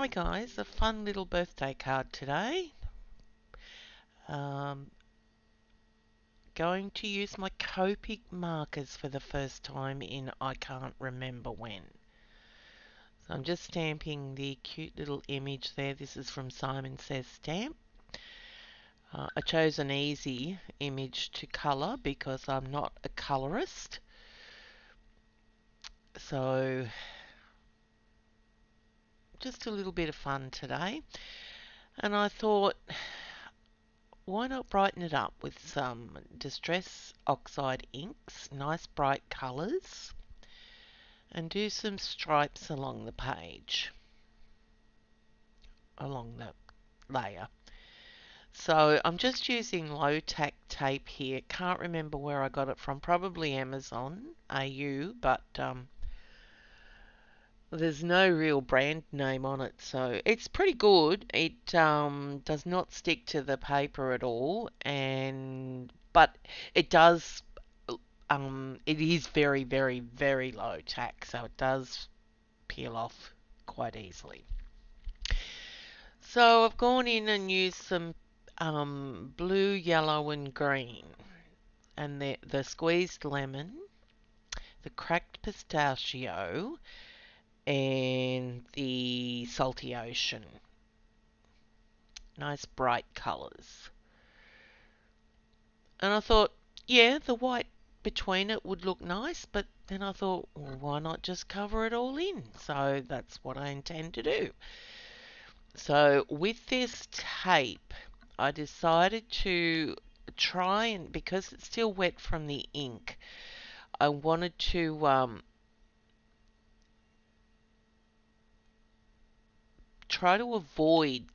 Hi guys, a fun little birthday card today. Um, Going to use my Copic markers for the first time in I can't remember when. So I'm just stamping the cute little image there. This is from SimonSaysStamp. I chose an easy image to colour because I'm not a colourist. So just a little bit of fun today. And I thought, why not brighten it up with some Distress Oxide inks, nice bright colours, and do some stripes along the page, along the layer. So I'm just using low-tack tape here. Can't remember where I got it from, probably Amazon AU, but there's no real brand name on it, so it's pretty good. It does not stick to the paper at all, but it does. It is very, very, very low tack, so it does peel off quite easily. So I've gone in and used some blue, yellow, and green, and the squeezed lemon, the cracked pistachio, and the salty ocean. Nice bright colours. And I thought, yeah, the white between it would look nice, but then I thought, well, why not just cover it all in? So that's what I intend to do. So with this tape, I decided to try and, because it's still wet from the ink, I wanted to try to avoid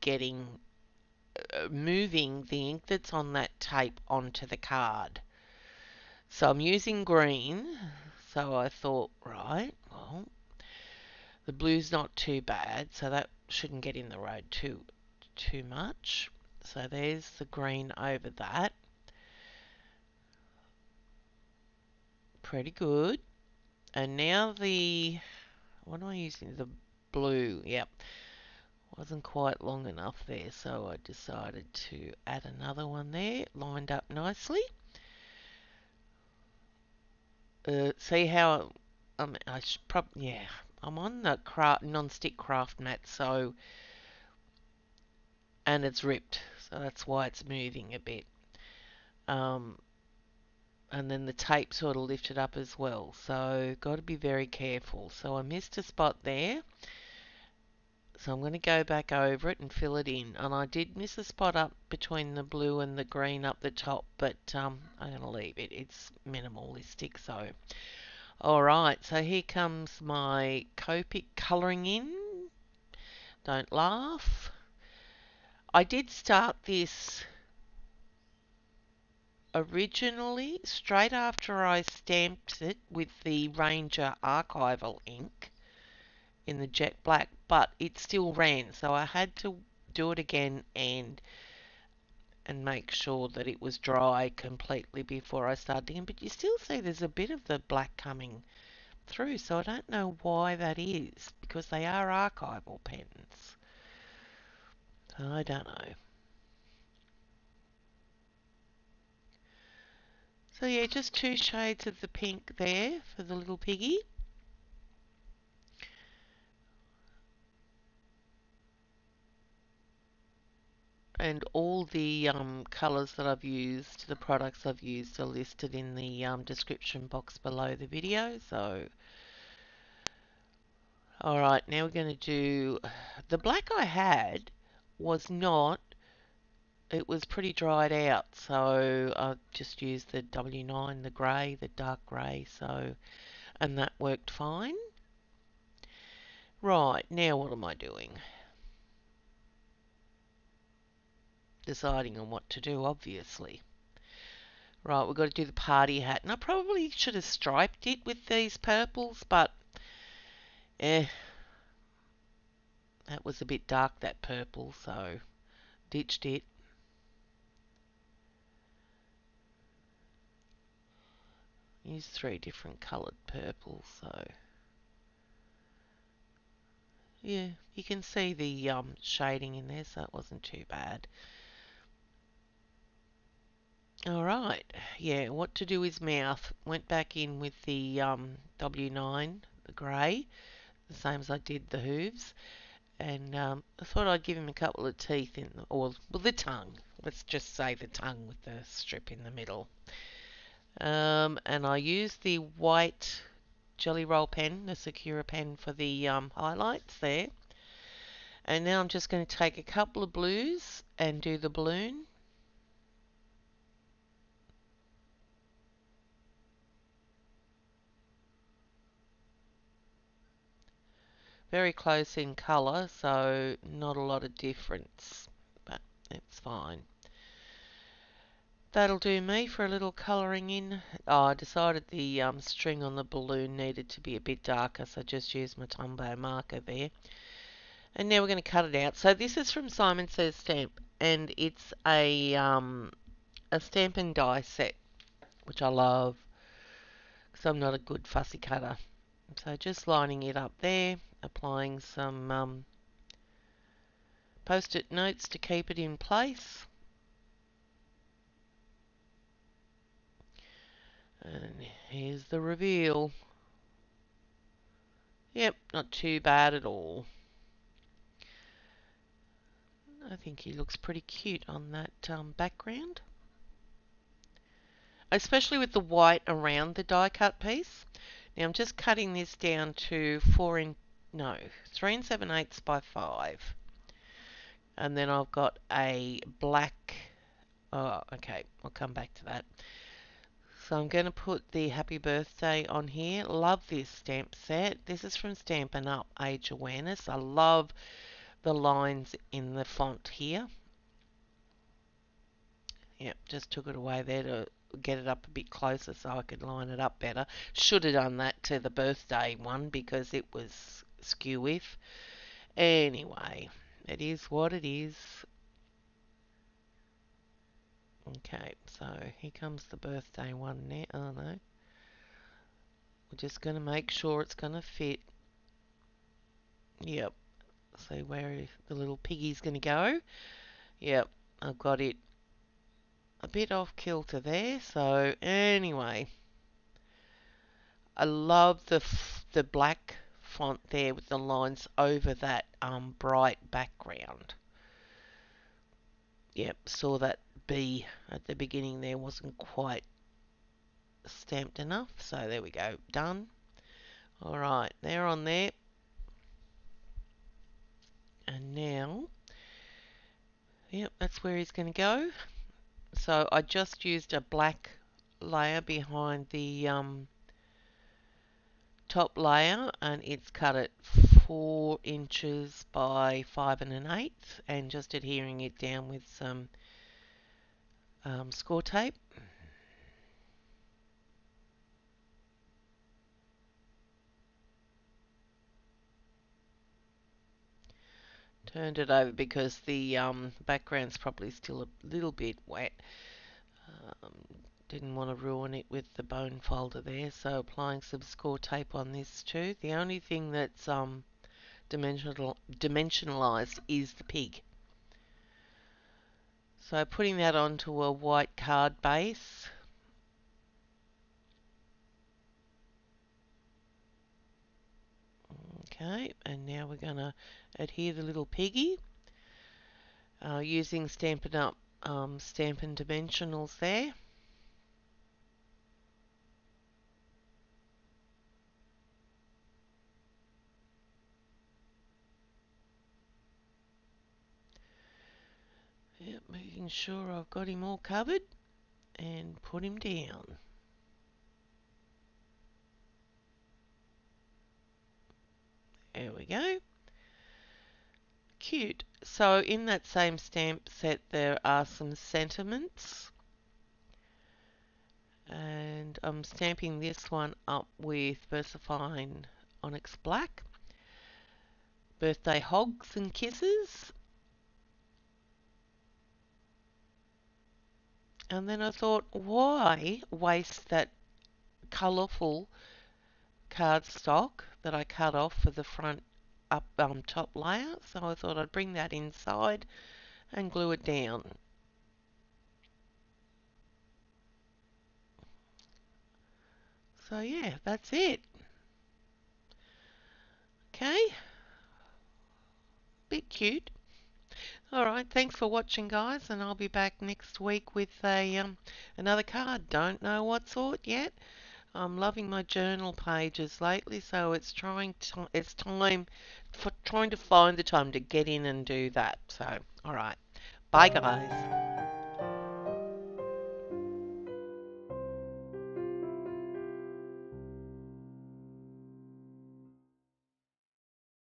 moving the ink that's on that tape onto the card. So I'm using green. So I thought, right, well, the blue's not too bad, so that shouldn't get in the road too much. So there's the green over that. Pretty good. And now what am I using? The blue. Yep. Wasn't quite long enough there, so I decided to add another one there, lined up nicely. See how I should yeah, I'm on the non-stick craft mat, so, and it's ripped, so that's why it's moving a bit. And then the tape sort of lifted up as well, so got to be very careful. So I missed a spot there, so I'm going to go back over it and fill it in. And I did miss a spot up between the blue and the green up the top, but I'm going to leave it. It's minimalistic, so. Alright, so here comes my Copic colouring in. Don't laugh. I did start this originally straight after I stamped it with the Ranger archival ink in the jet black, but it still ran, so I had to do it again and make sure that it was dry completely before I started again. But you still see there's a bit of the black coming through, so I don't know why that is, because they are archival pens. So I don't know. So yeah, just 2 shades of the pink there for the little piggy. And all the colours that I've used, the products I've used, are listed in the description box below the video. So, alright, now we're going to do, the black I had was not, it was pretty dried out, so I just used the W9, the grey, the dark grey, so, and that worked fine. Right, now what am I doing? Deciding on what to do, obviously. Right, we've got to do the party hat. And I probably should have striped it with these purples, but that was a bit dark, that purple, so ditched it. Use 3 different coloured purples, so Yeah, you can see the shading in there, so it wasn't too bad. Alright, yeah, what to do his mouth. Went back in with the W9, the grey, the same as I did the hooves. And I thought I'd give him a couple of teeth in, or well, the tongue. Let's just say the tongue with the strip in the middle. And I used the white Jelly Roll pen, the Sakura pen, for the highlights there. And now I'm just going to take a couple of blues and do the balloon. Very close in colour, so not a lot of difference, but it's fine. That'll do me for a little colouring in. Oh, I decided the string on the balloon needed to be a bit darker, so I just used my Tombow marker there. And now we're going to cut it out. So this is from SimonSaysStamp, and it's a stamp and die set, which I love, because I'm not a good fussy cutter. So just lining it up there, applying some post-it notes to keep it in place. And here's the reveal. Yep, not too bad at all. I think he looks pretty cute on that background. Especially with the white around the die cut piece. Now I'm just cutting this down to 3 7/8 by 5. And then I've got a black, oh okay, I'll come back to that. So I'm going to put the happy birthday on here. Love this stamp set. This is from Stampin' Up Age Awareness. I love the lines in the font here. Yep, just took it away there to get it up a bit closer so I could line it up better. Should have done that to the birthday one because it was skew with. Anyway, it is what it is. Okay, so here comes the birthday one now. Oh no. We're just going to make sure it's going to fit. Yep. See where the little piggy's going to go. Yep, I've got it a bit off kilter there. So anyway, I love the black font there with the lines over that bright background. Yep, saw that B at the beginning there wasn't quite stamped enough. So there we go, done. Alright, they're on there. And now, yep, that's where he's going to go. So I just used a black layer behind the top layer, and it's cut at 4 inches by 5 1/8, and just adhering it down with some score tape. Turned it over because the background's probably still a little bit wet. Didn't want to ruin it with the bone folder there, so applying some score tape on this too. The only thing that's dimensionalized is the pig. So putting that onto a white card base. Okay, and now we're going to adhere the little piggy using Stampin' Up Stampin' Dimensionals there. Yep, making sure I've got him all covered and put him down. There we go. Cute. So in that same stamp set there are some sentiments. And I'm stamping this one up with VersaFine Onyx Black. Birthday Hogs and Kisses. And then I thought, why waste that colourful cardstock that I cut off for the front up top layer, so I thought I'd bring that inside and glue it down. So yeah, that's it. Okay, bit cute. Alright, thanks for watching guys, and I'll be back next week with a another card. Don't know what sort yet. I'm loving my journal pages lately, so it's time for trying to find the time to get in and do that. So, alright. Bye guys.